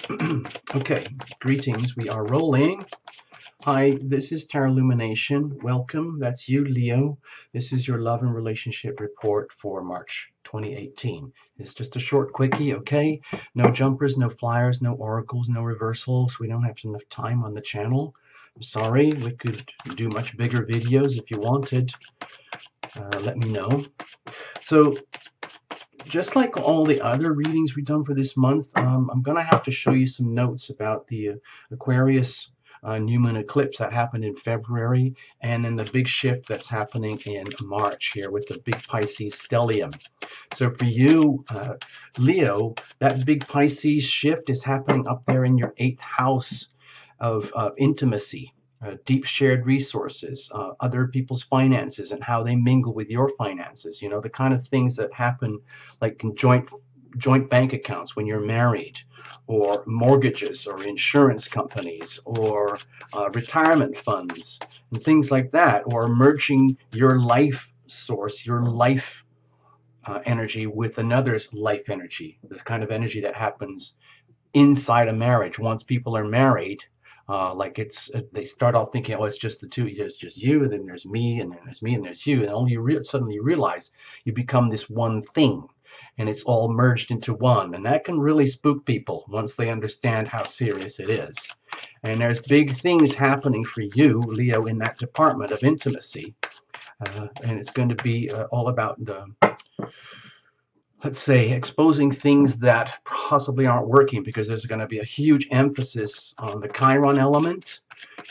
Okay, greetings. We are rolling. Hi, this is Tarot Lumination. Welcome. That's you, Leo. This is your love and relationship report for March 2018. It's just a short quickie, okay? No jumpers, no flyers, no oracles, no reversals. We don't have enough time on the channel. I'm sorry. We could do much bigger videos if you wanted. Let me know. So, just like all the other readings we've done for this month, I'm going to have to show you some notes about the Aquarius new moon eclipse that happened in February, and then the big shift that's happening in March here with the big Pisces stellium. So for you, Leo, that big Pisces shift is happening up there in your 8th house of intimacy. Deep shared resources, other people's finances and how they mingle with your finances, you know, the kind of things that happen like in joint bank accounts when you're married, or mortgages or insurance companies, or retirement funds and things like that, or merging your life source, your life energy with another's life energy, the kind of energy that happens inside a marriage once people are married. They start off thinking, oh, it's just the two, it's just you, and then there's me, and then there's me, and there's you, and only suddenly you realize you become this one thing, and it's all merged into one, and that can really spook people once they understand how serious it is. And there's big things happening for you, Leo, in that department of intimacy, and it's going to be all about the, let's say, exposing things that possibly aren't working, because there's going to be a huge emphasis on the Chiron element,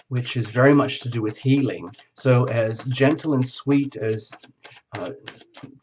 which is very much to do with healing. So as gentle and sweet as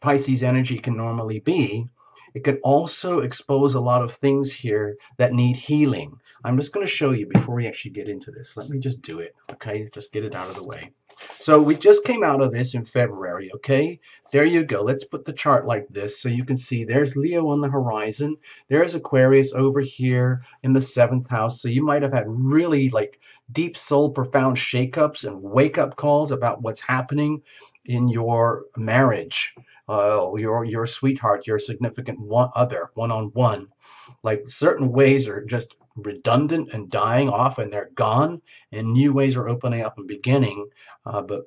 Pisces energy can normally be, it can also expose a lot of things here that need healing. I'm just going to show you before we actually get into this. Let me just do it, okay? Just get it out of the way. So we just came out of this in February, okay? There you go. Let's put the chart like this so you can see there's Leo on the horizon. There's Aquarius over here in the 7th house. So you might have had really like deep soul, profound shakeups and wake-up calls about what's happening in your marriage, your sweetheart, your significant other, one-on-one. Like certain ways are just redundant and dying off and they're gone, and new ways are opening up and beginning, but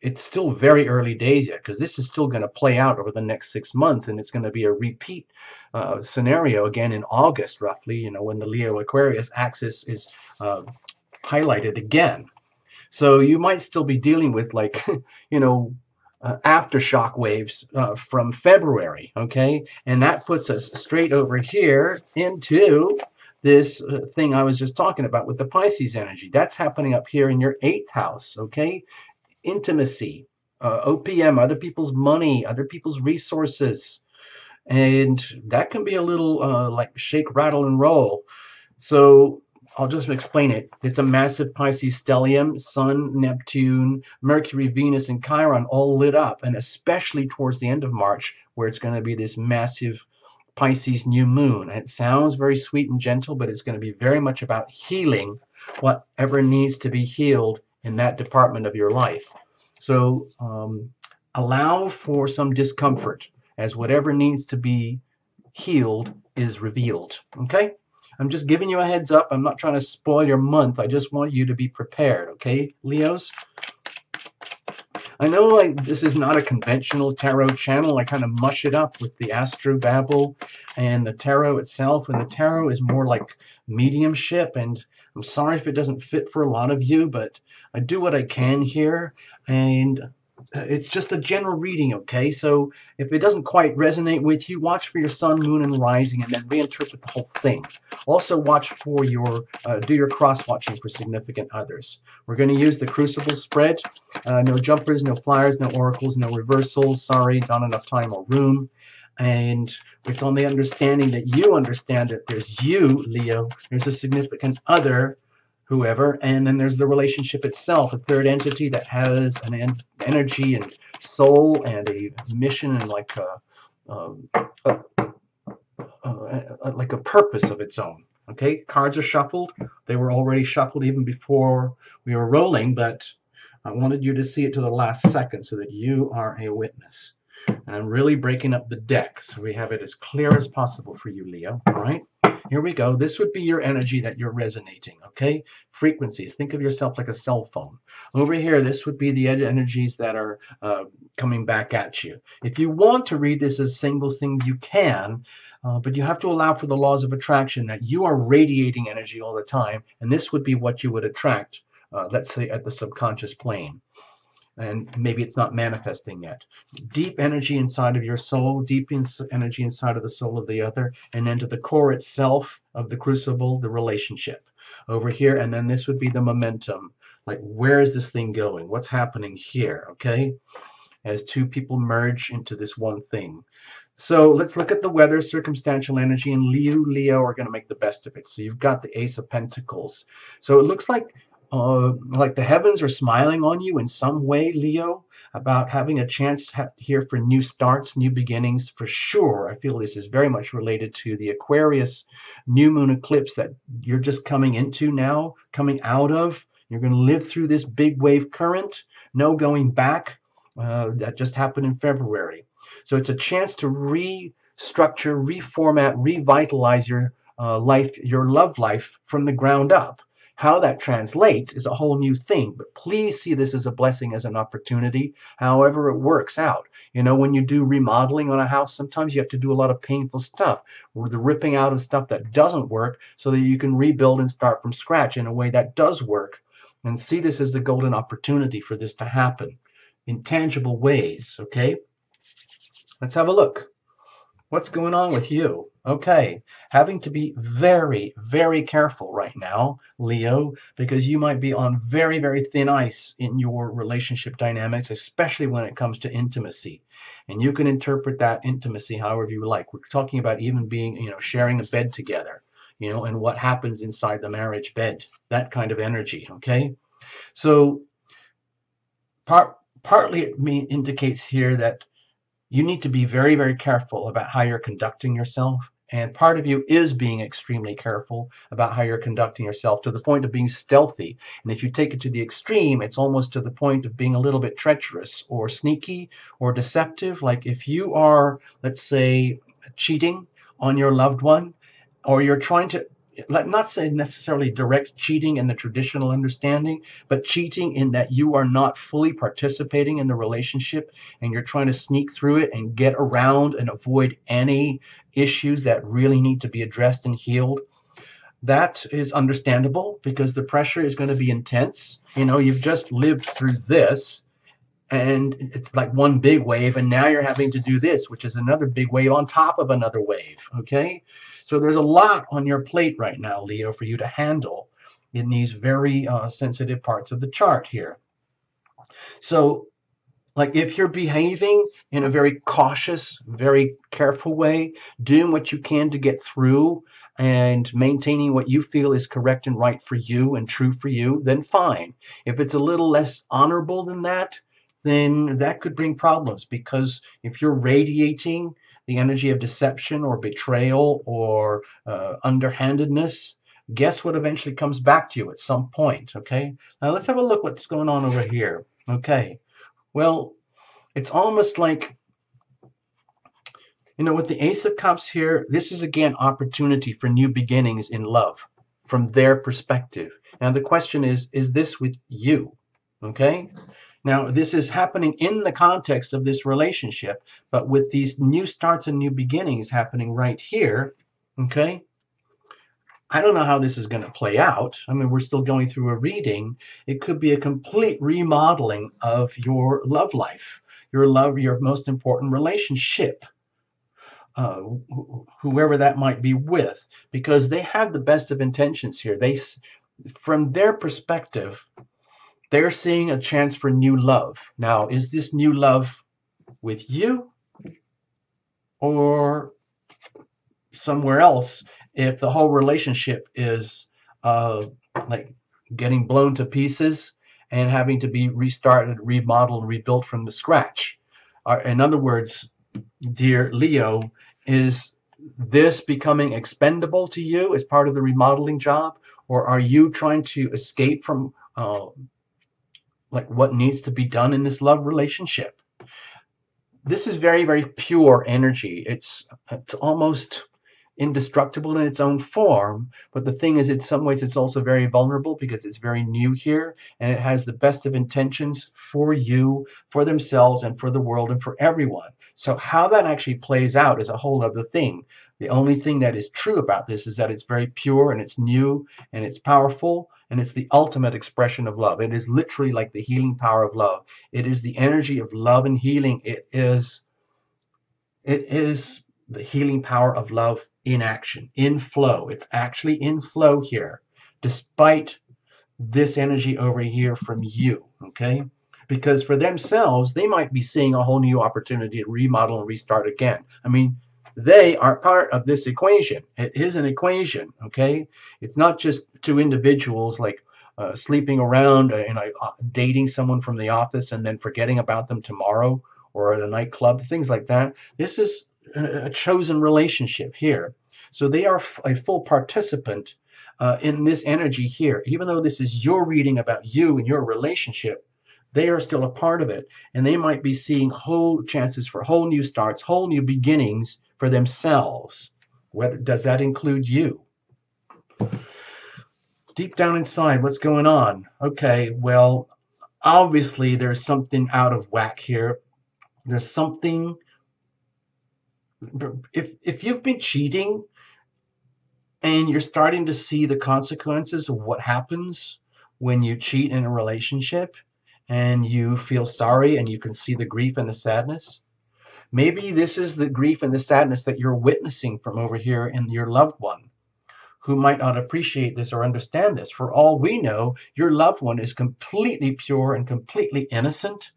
it's still very early days yet, because this is still going to play out over the next 6 months, and it's going to be a repeat scenario again in August, roughly, you know, when the Leo Aquarius axis is highlighted again. So you might still be dealing with, like, you know, aftershock waves from February, okay? And that puts us straight over here into this thing I was just talking about with the Pisces energy. That's happening up here in your 8th house, okay? Intimacy, OPM, other people's money, other people's resources. And that can be a little like shake, rattle, and roll. So I'll just explain it. It's a massive Pisces stellium, Sun, Neptune, Mercury, Venus, and Chiron all lit up, and especially towards the end of March, where it's going to be this massive Pisces new moon. And it sounds very sweet and gentle, but it's going to be very much about healing whatever needs to be healed in that department of your life. So allow for some discomfort as whatever needs to be healed is revealed, okay? I'm just giving you a heads up. I'm not trying to spoil your month. I just want you to be prepared, okay, Leos? I know, like, this is not a conventional tarot channel. I kind of mush it up with the astro babble and the tarot itself, and the tarot is more like mediumship, and I'm sorry if it doesn't fit for a lot of you, but I do what I can here, and it's just a general reading, okay? So if it doesn't quite resonate with you, watch for your sun, moon, and rising, and then reinterpret the whole thing. Also watch for your, do your cross-watching for significant others. We're going to use the crucible spread. No jumpers, no flyers, no oracles, no reversals. Sorry, not enough time or room. And it's on the understanding that you understand that there's you, Leo, there's a significant other, whoever, and then there's the relationship itself, a third entity that has an energy and soul and a mission and like a purpose of its own. Okay, cards are shuffled. They were already shuffled even before we were rolling, but I wanted you to see it to the last second so that you are a witness. And I'm really breaking up the deck so we have it as clear as possible for you, Leo. All right, here we go. This would be your energy that you're resonating, okay? Frequencies. Think of yourself like a cell phone. Over here, this would be the energies that are coming back at you. If you want to read this as single things, you can, but you have to allow for the laws of attraction that you are radiating energy all the time, and this would be what you would attract, let's say, at the subconscious plane. And maybe it's not manifesting yet. Deep energy inside of your soul, energy inside of the soul of the other, and then to the core itself of the crucible, the relationship over here. And then this would be the momentum. Like, where is this thing going? What's happening here? Okay, as two people merge into this one thing. So let's look at the weather, circumstantial energy, and Leo are going to make the best of it. So you've got the Ace of Pentacles. So it looks like the heavens are smiling on you in some way, Leo, about having a chance here for new starts, new beginnings, for sure. I feel this is very much related to the Aquarius new moon eclipse that you're just coming into now, coming out of. You're going to live through this big wave current, no going back. That just happened in February. So it's a chance to restructure, reformat, revitalize your life, your love life from the ground up. How that translates is a whole new thing, but please see this as a blessing, as an opportunity, however it works out. You know, when you do remodeling on a house, sometimes you have to do a lot of painful stuff, or the ripping out of stuff that doesn't work so that you can rebuild and start from scratch in a way that does work. And see this as the golden opportunity for this to happen in tangible ways, okay? Let's have a look. What's going on with you? Okay, having to be very, very careful right now, Leo, because you might be on very, very thin ice in your relationship dynamics, especially when it comes to intimacy. And you can interpret that intimacy however you like. We're talking about even being, you know, sharing a bed together, you know, and what happens inside the marriage bed, that kind of energy, okay? So partly it indicates here that you need to be very, very careful about how you're conducting yourself. And part of you is being extremely careful about how you're conducting yourself, to the point of being stealthy. And if you take it to the extreme, it's almost to the point of being a little bit treacherous or sneaky or deceptive. Like if you are, let's say, cheating on your loved one, or you're trying to, not say necessarily direct cheating in the traditional understanding, but cheating in that you are not fully participating in the relationship and you're trying to sneak through it and get around and avoid any issues that really need to be addressed and healed. That is understandable because the pressure is going to be intense. You know, you've just lived through this and it's like one big wave, and now you're having to do this, which is another big wave on top of another wave, okay? So there's a lot on your plate right now, Leo, for you to handle in these very sensitive parts of the chart here. So, like, if you're behaving in a very cautious, very careful way, doing what you can to get through and maintaining what you feel is correct and right for you and true for you, then fine. If it's a little less honorable than that, then that could bring problems, because if you're radiating the energy of deception or betrayal or underhandedness, guess what eventually comes back to you at some point, okay? Now let's have a look what's going on over here, okay? Well, it's almost like, you know, with the Ace of Cups here, this is again opportunity for new beginnings in love from their perspective. Now the question is this with you, okay? Now, this is happening in the context of this relationship, but with these new starts and new beginnings happening right here, okay? I don't know how this is going to play out. I mean, we're still going through a reading. It could be a complete remodeling of your love life, your most important relationship, whoever that might be with, because they have the best of intentions here. From their perspective, they're seeing a chance for new love. Now, is this new love with you or somewhere else? If the whole relationship is like getting blown to pieces and having to be restarted, remodeled, rebuilt from the scratch. In other words, dear Leo, is this becoming expendable to you as part of the remodeling job? Or are you trying to escape from like what needs to be done in this love relationship? this is very, very pure energy. It's almost indestructible in its own form, but the thing is, in some ways, it's also very vulnerable because it's very new here, and it has the best of intentions for you, for themselves, and for the world, and for everyone. So how that actually plays out is a whole other thing. The only thing that is true about this is that it's very pure, and it's new, and it's powerful, and it's the ultimate expression of love. It is literally like the healing power of love. It is the energy of love and healing. It is the healing power of love in action, in flow. It's actually in flow here, despite this energy over here from you, okay? Because for themselves, they might be seeing a whole new opportunity to remodel and restart again. I mean, they are part of this equation. It is an equation, okay? It's not just two individuals like sleeping around, dating someone from the office and then forgetting about them tomorrow, or at a nightclub, things like that. This is a chosen relationship here. So they are a full participant in this energy here. Even though this is your reading about you and your relationship, they are still a part of it. And they might be seeing whole chances for whole new starts, whole new beginnings for themselves. Does that include you? Deep down inside, what's going on? Okay, well, obviously there's something out of whack here. There's something. If you've been cheating and you're starting to see the consequences of what happens when you cheat in a relationship, and you feel sorry and you can see the grief and the sadness, maybe this is the grief and the sadness that you're witnessing from over here in your loved one, who might not appreciate this or understand this. For all we know, your loved one is completely pure and completely innocent,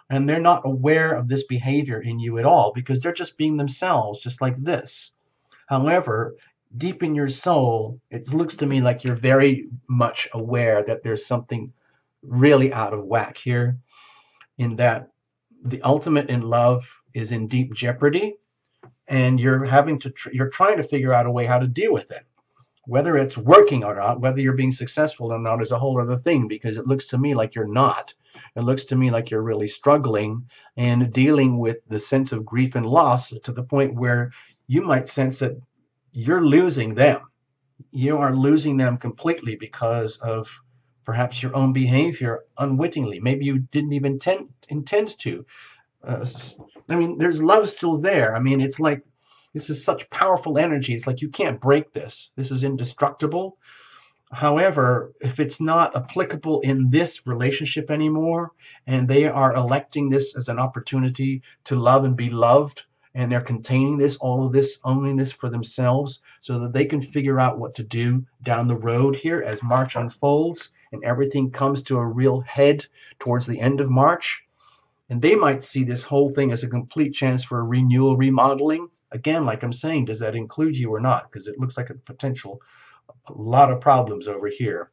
and they're not aware of this behavior in you at all because they're just being themselves, just like this. However, deep in your soul, it looks to me like you're very much aware that there's something really out of whack here, in that the ultimate in love is in deep jeopardy, and you're trying to figure out a way how to deal with it. Whether it's working or not, whether you're being successful or not, is a whole other thing, because it looks to me like you're not. It looks to me like you're really struggling and dealing with the sense of grief and loss to the point where you might sense that you're losing them. You are losing them completely because of perhaps your own behavior unwittingly. Maybe you didn't even intend to. I mean, there's love still there. I mean, it's like, this is such powerful energy. It's like you can't break this. This is indestructible. However, if it's not applicable in this relationship anymore, and they are electing this as an opportunity to love and be loved, and they're containing this, all of this, owning this for themselves, so that they can figure out what to do down the road here as March unfolds and everything comes to a real head towards the end of March. And they might see this whole thing as a complete chance for a renewal, remodeling. Again, like I'm saying, does that include you or not? Because it looks like a potential, a lot of problems over here.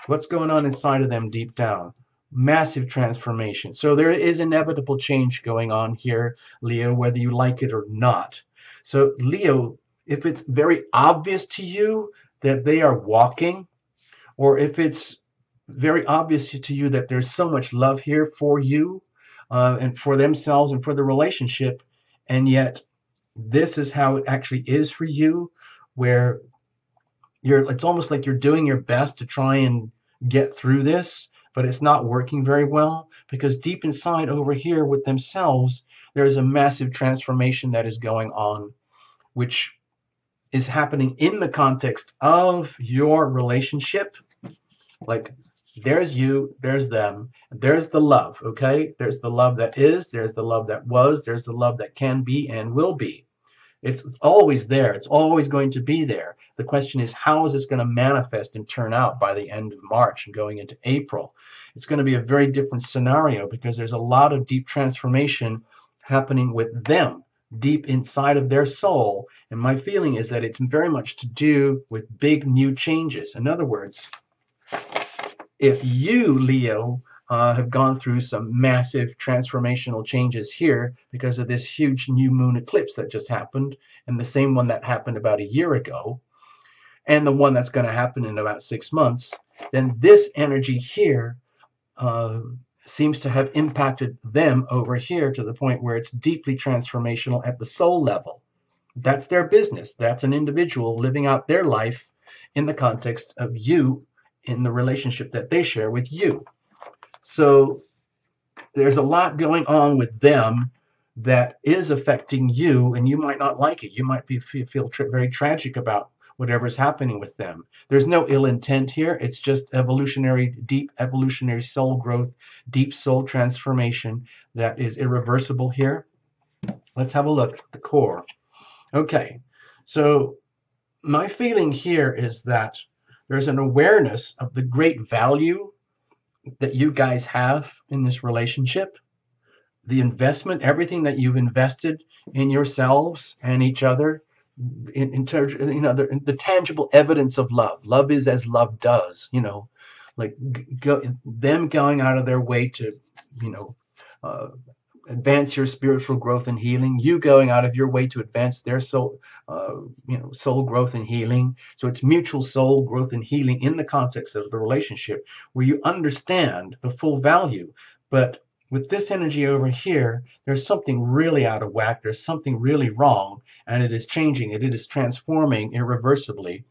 What's going on inside of them deep down? Massive transformation. So there is inevitable change going on here, Leo, whether you like it or not. So Leo, if it's very obvious to you that they are walking, or if it's very obvious to you that there's so much love here for you and for themselves and for the relationship, and yet this is how it actually is for you, where it's almost like you're doing your best to try and get through this, but it's not working very well, because deep inside over here with themselves, there's a massive transformation that is going on, which is happening in the context of your relationship. Like, there's you, there's them, there's the love, okay? There's the love that is, there's the love that was, there's the love that can be and will be. It's always there. It's always going to be there. The question is, how is this going to manifest and turn out by the end of March and going into April? It's going to be a very different scenario, because there's a lot of deep transformation happening with them deep inside of their soul. And my feeling is that it's very much to do with big new changes. In other words, if you, Leo, have gone through some massive transformational changes here because of this huge new moon eclipse that just happened, and the same one that happened about a year ago, and the one that's going to happen in about 6 months, then this energy here seems to have impacted them over here to the point where it's deeply transformational at the soul level. That's their business. That's an individual living out their life in the context of you in the relationship that they share with you. So there's a lot going on with them that is affecting you, and you might not like it. You might feel very tragic about whatever's happening with them. There's no ill intent here. It's just deep evolutionary soul growth, deep soul transformation that is irreversible here. Let's have a look at the core. Okay, so my feeling here is that there's an awareness of the great value that you guys have in this relationship, the investment, everything that you've invested in yourselves and each other, in terms, the tangible evidence of love. Love is as love does, like them going out of their way to, advance your spiritual growth and healing, you going out of your way to advance their soul, soul growth and healing. So it's mutual soul growth and healing in the context of the relationship where you understand the full value. But with this energy over here, there's something really out of whack. There's something really wrong, and it is changing. It is transforming irreversibly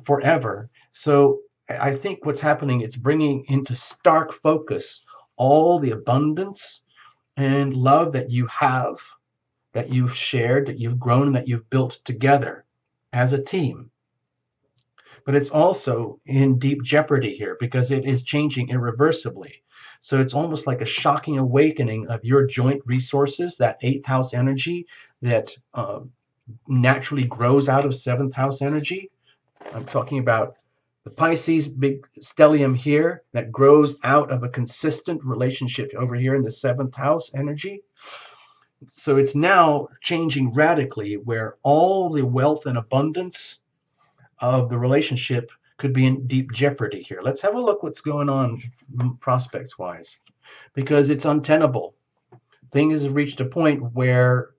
forever. So I think what's happening, it's bringing into stark focus all the abundance and love that you have, that you've shared, that you've grown, and that you've built together as a team. But it's also in deep jeopardy here because it is changing irreversibly. So it's almost like a shocking awakening of your joint resources, that 8th house energy that naturally grows out of 7th house energy. I'm talking about the Pisces big stellium here that grows out of a consistent relationship over here in the 7th house energy. So it's now changing radically where all the wealth and abundance of the relationship could be in deep jeopardy here. Let's have a look what's going on prospects wise, because it's untenable. Things have reached a point where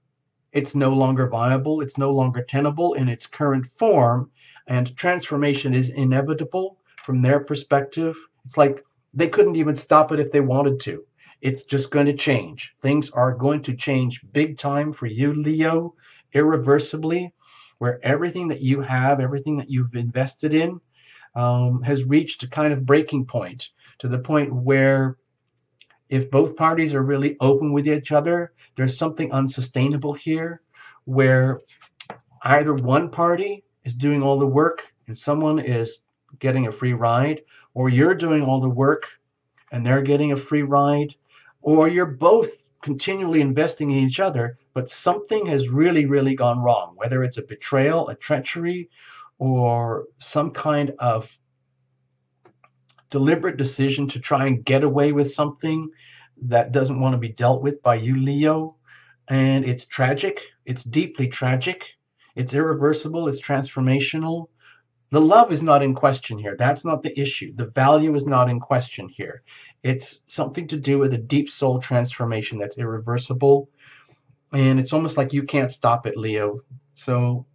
it's no longer viable. It's no longer tenable in its current form. And transformation is inevitable from their perspective. It's like they couldn't even stop it if they wanted to. It's just going to change. Things are going to change big time for you, Leo, irreversibly, where everything that you have, everything that you've invested in, has reached a kind of breaking point, to the point where if both parties are really open with each other, there's something unsustainable here, where either one party is doing all the work and someone is getting a free ride, or you're doing all the work and they're getting a free ride, or you're both continually investing in each other, but something has really, really gone wrong, whether it's a betrayal, a treachery, or some kind of deliberate decision to try and get away with something that doesn't want to be dealt with by you, Leo. And it's tragic. It's deeply tragic. It's irreversible. It's transformational. The love is not in question here. That's not the issue. The value is not in question here. It's something to do with a deep soul transformation that's irreversible. And it's almost like you can't stop it, Leo. So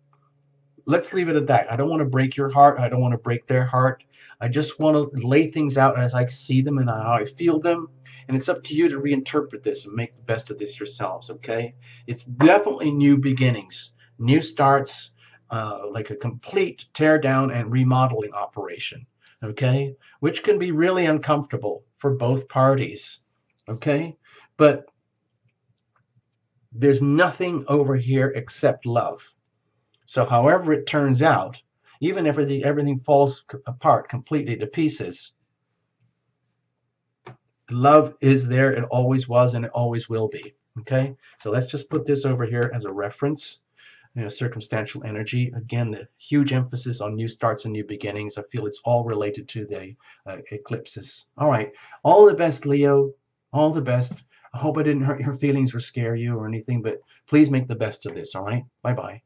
let's leave it at that. I don't want to break your heart. I don't want to break their heart. I just want to lay things out as I see them and how I feel them. And it's up to you to reinterpret this and make the best of this yourselves, okay? It's definitely new beginnings, new starts, like a complete tear down and remodeling operation, okay? Which can be really uncomfortable for both parties, okay? But there's nothing over here except love. So however it turns out, even if everything falls apart completely to pieces, love is there. It always was and it always will be. Okay, so let's just put this over here as a reference. Circumstantial energy. Again, the huge emphasis on new starts and new beginnings. I feel it's all related to the eclipses. All right, all the best, Leo. All the best. I hope I didn't hurt your feelings or scare you or anything, but please make the best of this. All right, bye-bye.